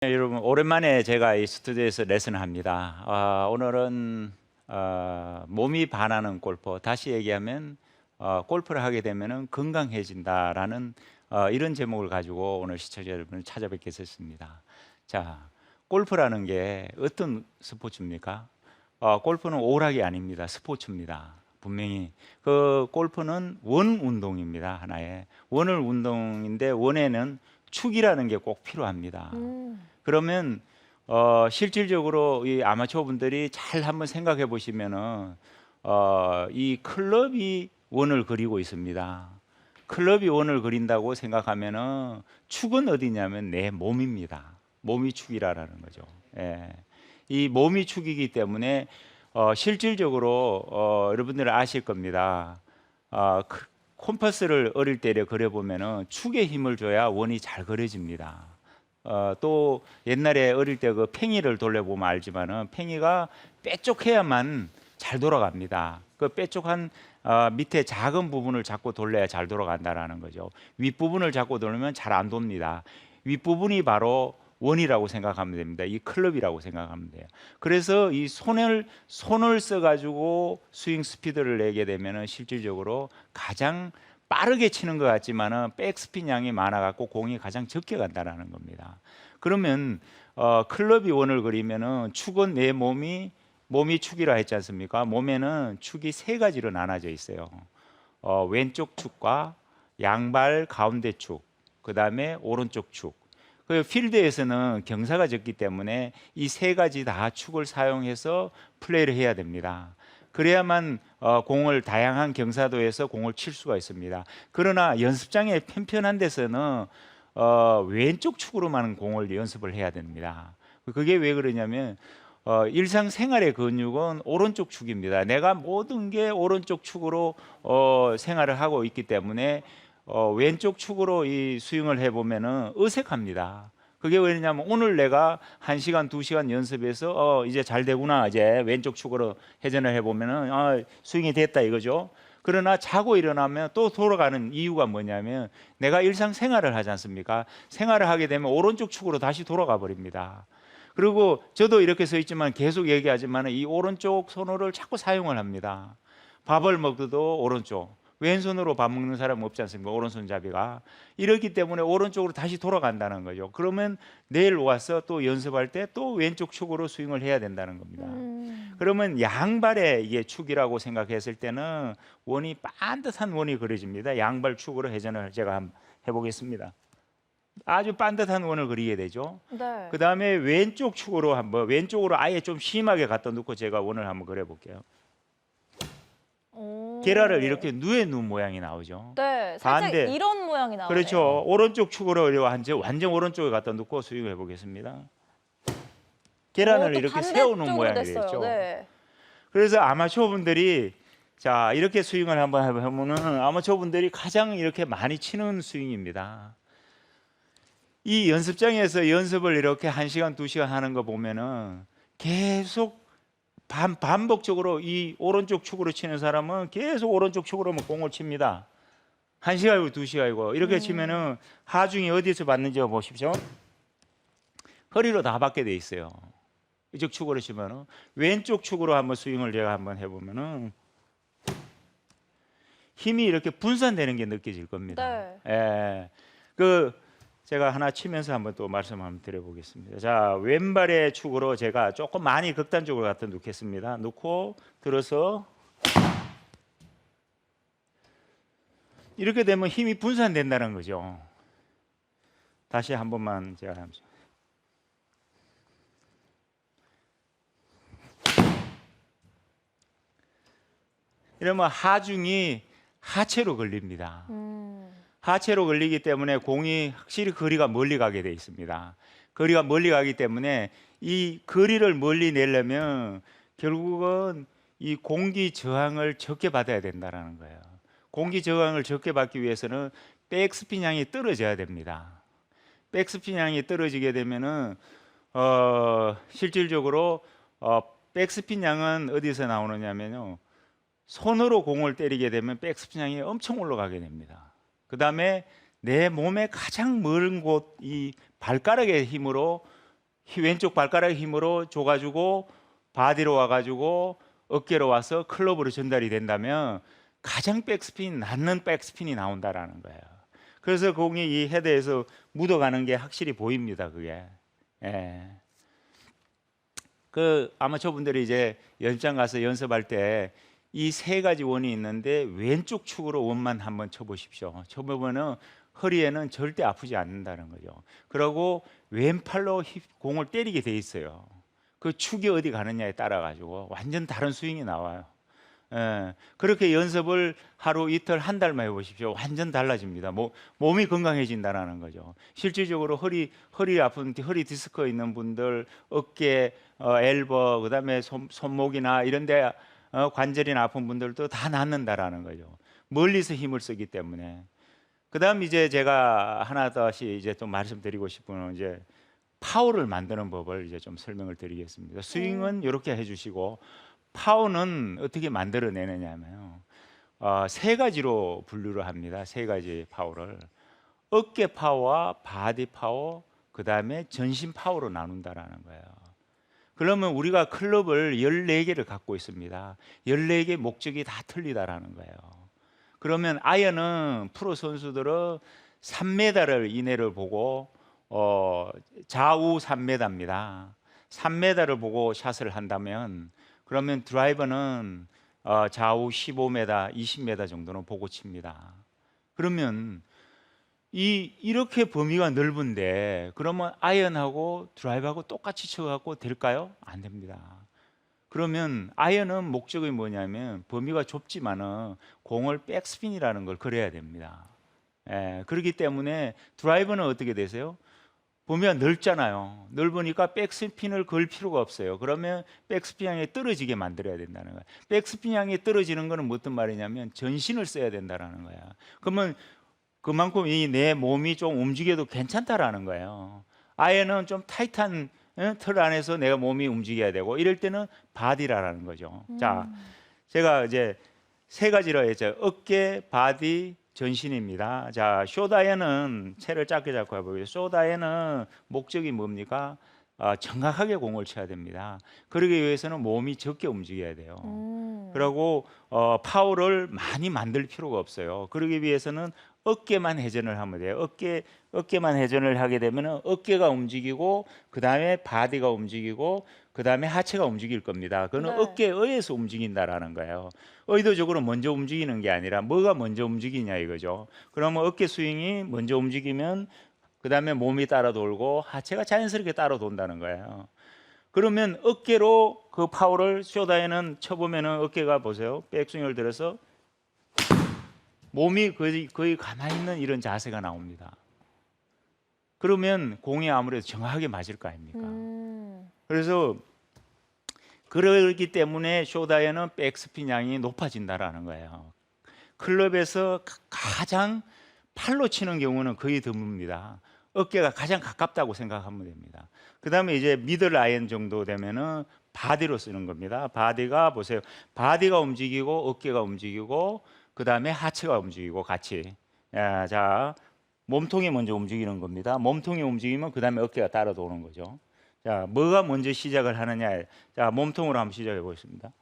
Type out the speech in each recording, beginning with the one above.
네, 여러분 오랜만에 제가 이 스튜디오에서 레슨을 합니다. 오늘은 몸이 반하는 골퍼, 다시 얘기하면 골프를 하게 되면 건강해진다라는 이런 제목을 가지고 오늘 시청자 여러분을 찾아뵙게 됐습니다. 자, 골프라는 게 어떤 스포츠입니까? 골프는 오락이 아닙니다. 스포츠입니다. 분명히 그 골프는 원 운동입니다. 하나의 원을 운동인데 원에는 축이라는 게 꼭 필요합니다. 그러면 실질적으로 이 아마추어 분들이 잘 한번 생각해 보시면은 이 클럽이 원을 그리고 있습니다. 클럽이 원을 그린다고 생각하면은 축은 어디냐면 내 몸입니다. 몸이 축이라는 거죠. 예. 이 몸이 축이기 때문에 실질적으로 여러분들은 아실 겁니다. 콤파스를 어릴 때 그려보면은 축에 힘을 줘야 원이 잘 그려집니다. 또 옛날에 어릴 때 그 팽이를 돌려보면 알지만은 팽이가 빼쪽해야만 잘 돌아갑니다. 그 빼쪽한 밑에 작은 부분을 잡고 돌려야 잘 돌아간다라는 거죠. 윗부분을 잡고 돌리면 잘 안 돕니다. 윗부분이 바로 원이라고 생각하면 됩니다. 이 클럽이라고 생각하면 돼요. 그래서 이 손을 써가지고 스윙 스피드를 내게 되면은 실질적으로 가장 빠르게 치는 것 같지만은 백스핀 양이 많아갖고 공이 가장 적게 간다라는 겁니다. 그러면 클럽이 원을 그리면은 축은 내 몸이 축이라 했지 않습니까? 몸에는 축이 세 가지로 나눠져 있어요. 왼쪽 축과 양발 가운데 축, 그 다음에 오른쪽 축. 그 필드에서는 경사가 적기 때문에 이 세 가지 다 축을 사용해서 플레이를 해야 됩니다. 그래야만 공을 다양한 경사도에서 공을 칠 수가 있습니다. 그러나 연습장에 편편한 데서는 왼쪽 축으로만 공을 연습을 해야 됩니다. 그게 왜 그러냐면 일상생활의 근육은 오른쪽 축입니다. 내가 모든 게 오른쪽 축으로 생활을 하고 있기 때문에 왼쪽 축으로 이 스윙을 해보면은 어색합니다. 그게 왜냐면 오늘 내가 1시간, 2시간 연습해서 이제 잘 되구나, 이제 왼쪽 축으로 회전을 해보면은 스윙이 됐다 이거죠. 그러나 자고 일어나면 또 돌아가는 이유가 뭐냐면 내가 일상생활을 하지 않습니까? 생활을 하게 되면 오른쪽 축으로 다시 돌아가 버립니다. 그리고 저도 이렇게 서 있지만 계속 얘기하지만 이 오른쪽 손으로를 자꾸 사용을 합니다. 밥을 먹어도 오른쪽, 왼손으로 밥 먹는 사람은 없지 않습니까? 오른손잡이가. 이렇기 때문에 오른쪽으로 다시 돌아간다는 거죠. 그러면 내일 와서 또 연습할 때 또 왼쪽 축으로 스윙을 해야 된다는 겁니다. 그러면 양발의 이게 축이라고 생각했을 때는 원이 반듯한 원이 그려집니다. 양발 축으로 회전을 제가 한번 해보겠습니다. 아주 반듯한 원을 그리게 되죠. 네. 그 다음에 왼쪽 축으로 한번, 왼쪽으로 아예 좀 심하게 갖다 놓고 제가 원을 한번 그려볼게요. 계라를 이렇게 누에 누 모양이 나오죠. 네, 살짝 반대. 이런 모양이 나오네요. 그렇죠. 오른쪽 축으로 완전 오른쪽에 갖다 놓고 스윙을 해보겠습니다. 계란을 또 이렇게 세우는 반대쪽으로 모양이 됐어요. 되죠. 네. 그래서 아마추어 분들이 자 이렇게 스윙을 한번 해보면은 아마추어 분들이 가장 이렇게 많이 치는 스윙입니다. 이 연습장에서 연습을 이렇게 1시간, 2시간 하는 거 보면은 계속 반복적으로 이 오른쪽 축으로 치는 사람은 계속 오른쪽 축으로 공을 칩니다. 1시간이고 2시간이고 이렇게 치면은 하중이 어디서 받는지 보십시오. 허리로 다 받게 돼 있어요. 이쪽 축으로 치면은 왼쪽 축으로 한번 스윙을 제가 한번 해보면은 힘이 이렇게 분산되는 게 느껴질 겁니다. 네. 예. 제가 하나 치면서 한번 또 말씀 한번 드려보겠습니다. 자, 왼발의 축으로 제가 조금 많이 극단적으로 갖다 놓겠습니다. 놓고 들어서 이렇게 되면 힘이 분산된다는 거죠. 다시 한 번만 제가 하면서. 이러면 하중이 하체로 걸립니다. 하체로 걸리기 때문에 공이 확실히 거리가 멀리 가게 돼 있습니다. 거리가 멀리 가기 때문에 이 거리를 멀리 내려면 결국은 이 공기 저항을 적게 받아야 된다는 거예요. 공기 저항을 적게 받기 위해서는 백스핀 양이 떨어져야 됩니다. 백스핀 양이 떨어지게 되면은 실질적으로 백스핀 양은 어디서 나오느냐면요. 손으로 공을 때리게 되면 백스핀 양이 엄청 올라가게 됩니다. 그 다음에 내 몸의 가장 멀은 곳, 이 발가락의 힘으로 왼쪽 발가락 힘으로 줘가지고 바디로 와가지고 어깨로 와서 클럽으로 전달이 된다면 가장 백스핀 낮는 백스핀이 나온다라는 거예요. 그래서 공이 이 헤드에서 묻어가는 게 확실히 보입니다. 그게. 예. 그 아마추어분들이 이제 연습장 가서 연습할 때 이 세 가지 원이 있는데 왼쪽 축으로 원만 한번 쳐보십시오. 쳐보면은 허리에는 절대 아프지 않는다는 거죠. 그리고 왼팔로 공을 때리게 돼 있어요. 그 축이 어디 가느냐에 따라 가지고 완전 다른 스윙이 나와요. 예, 그렇게 연습을 하루 이틀 한 달만 해보십시오. 완전 달라집니다. 몸이 건강해진다는 거죠. 실질적으로 허리 아픈 허리 디스크 있는 분들, 어깨, 엘버, 그다음에 손목이나 이런데 관절이나 아픈 분들도 다 낫는다라는 거죠. 멀리서 힘을 쓰기 때문에. 그다음 이제 제가 하나 다시 이제 또 말씀드리고 싶은 건 이제 파워를 만드는 법을 이제 좀 설명을 드리겠습니다. 스윙은 이렇게 해주시고 파워는 어떻게 만들어내느냐면요. 세 가지로 분류를 합니다. 세 가지 파워를 어깨 파워와 바디 파워, 그 다음에 전신 파워로 나눈다라는 거예요. 그러면 우리가 클럽을 14개를 갖고 있습니다. 14개 목적이 다 틀리다라는 거예요. 그러면 아이언은 프로 선수들은 3m를 이내를 보고 좌우 3m입니다. 3m를 보고 샷을 한다면 그러면 드라이버는 좌우 15m, 20m 정도는 보고 칩니다. 그러면 이렇게 범위가 넓은데 그러면 아이언하고 드라이버하고 똑같이 쳐갖고 될까요? 안 됩니다. 그러면 아이언은 목적이 뭐냐면 범위가 좁지만은 공을 백스핀이라는 걸 그려야 됩니다. 그렇기 때문에 드라이버는 어떻게 되세요? 범위가 넓잖아요. 넓으니까 백스핀을 걸 필요가 없어요. 그러면 백스핀 향이 떨어지게 만들어야 된다는 거예요. 백스핀 향이 떨어지는 거는 어떤 말이냐면 전신을 써야 된다는 거야. 그러면 그만큼 이 내 몸이 좀 움직여도 괜찮다라는 거예요. 아예는 좀 타이트한 틀 안에서 내가 몸이 움직여야 되고 이럴 때는 바디라는 거죠. 자, 제가 이제 세 가지로 했죠. 어깨, 바디, 전신입니다. 자, 쇼다이어는 채를 짧게 잡고 해보겠습니다. 쇼다이어는 목적이 뭡니까? 정확하게 공을 쳐야 됩니다. 그러기 위해서는 몸이 적게 움직여야 돼요. 그리고 파워를 많이 만들 필요가 없어요. 그러기 위해서는 어깨만 회전을 하면 돼요. 어깨만 회전을 하게 되면 어깨가 움직이고 그 다음에 바디가 움직이고 그 다음에 하체가 움직일 겁니다. 그거는 네. 어깨에 의해서 움직인다라는 거예요. 의도적으로 먼저 움직이는 게 아니라 뭐가 먼저 움직이냐 이거죠. 그러면 어깨 스윙이 먼저 움직이면 그 다음에 몸이 따라 돌고 하체가 자연스럽게 따라 돈다는 거예요. 그러면 어깨로 그 파워를 쇼다에는 쳐보면은 어깨가 보세요. 백스윙을 들어서 몸이 거의 가만히 있는 이런 자세가 나옵니다. 그러면 공이 아무래도 정확하게 맞을 거 아닙니까? 그래서 그러기 때문에 쇼다이어는 백스핀 양이 높아진다라는 거예요. 클럽에서 가장 팔로 치는 경우는 거의 드뭅니다. 어깨가 가장 가깝다고 생각하면 됩니다. 그 다음에 이제 미들 아이언 정도 되면은 바디로 쓰는 겁니다. 바디가 보세요. 바디가 움직이고 어깨가 움직이고 그 다음에 하체가 움직이고 같이. 자, 몸통이 먼저 움직이는 겁니다. 몸통이 움직이면 그 다음에 어깨가 따라 도는 거죠. 자, 뭐가 먼저 시작을 하느냐. 자, 몸통으로 한번 시작해 보겠습니다.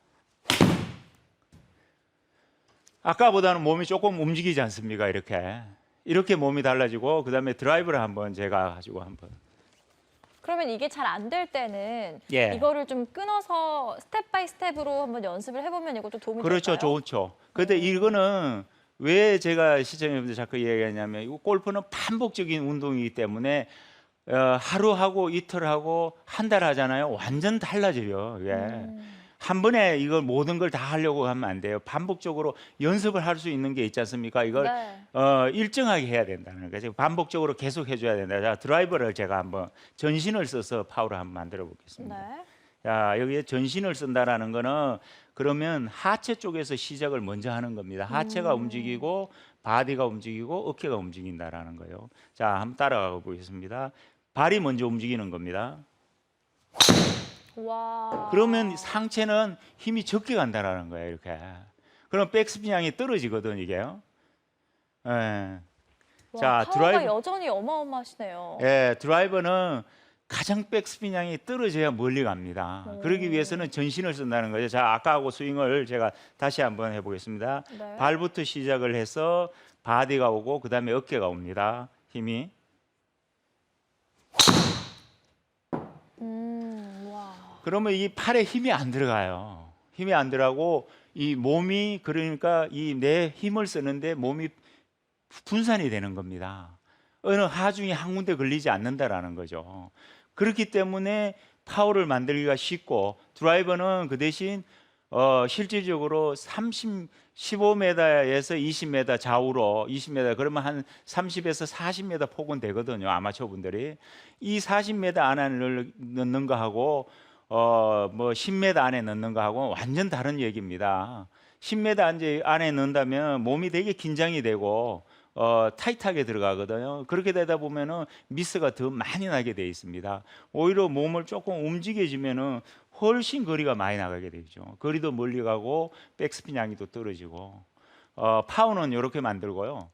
아까보다는 몸이 조금 움직이지 않습니까? 이렇게 몸이 달라지고 그 다음에 드라이브를 한번 제가 가지고 한번. 그러면 이게 잘 안 될 때는 예. 이거를 좀 끊어서 스텝 바이 스텝으로 한번 연습을 해보면 이것도 도움이 그렇죠, 될까요? 좋죠. 근데 이거는 왜 제가 시청자분들 자꾸 얘기하냐면 이 골프는 반복적인 운동이기 때문에 하루 하고 이틀 하고 한 달 하잖아요. 완전 달라져요. 이게. 한 번에 이걸 모든 걸 다 하려고 하면 안 돼요. 반복적으로 연습을 할 수 있는 게 있지 않습니까? 이걸 네. 일정하게 해야 된다는 거죠. 반복적으로 계속 해줘야 된다. 자, 드라이버를 제가 한번 전신을 써서 파워를 한번 만들어 보겠습니다. 네. 자, 여기에 전신을 쓴다라는 거는 그러면 하체 쪽에서 시작을 먼저 하는 겁니다. 하체가 움직이고 바디가 움직이고 어깨가 움직인다라는 거예요. 자, 한번 따라가 보겠습니다. 발이 먼저 움직이는 겁니다. 와. 그러면 상체는 힘이 적게 간다라는 거예요. 이렇게. 그럼 백스핀 양이 떨어지거든 이게요. 예. 와, 자, 파워가 드라이브. 여전히 어마어마하시네요. 예, 드라이버는 가장 백스핀량이 떨어져야 멀리 갑니다. 오. 그러기 위해서는 전신을 쓴다는 거죠. 자, 아까하고 스윙을 제가 다시 한번 해보겠습니다. 네. 발부터 시작을 해서 바디가 오고 그 다음에 어깨가 옵니다. 힘이. 와. 그러면 이 팔에 힘이 안 들어가요. 힘이 안 들어가고 이 몸이 그러니까 이 내 힘을 쓰는데 몸이 분산이 되는 겁니다. 어느 하중이 한 군데 걸리지 않는다라는 거죠. 그렇기 때문에 파워를 만들기가 쉽고 드라이버는 그 대신 실질적으로 15m에서 20m 좌우로 20m 그러면 한 30에서 40m 폭은 되거든요. 아마추어 분들이 이 40m 안에 넣는 거하고 뭐 10m 안에 넣는 거하고 완전 다른 얘기입니다. 10m 안에 넣는다면 몸이 되게 긴장이 되고 타이트하게 들어가거든요. 그렇게 되다 보면은 미스가 더 많이 나게 돼 있습니다. 오히려 몸을 조금 움직여주면은 훨씬 거리가 많이 나가게 되죠. 거리도 멀리 가고 백스핀 양이 또 떨어지고 파워는 이렇게 만들고요.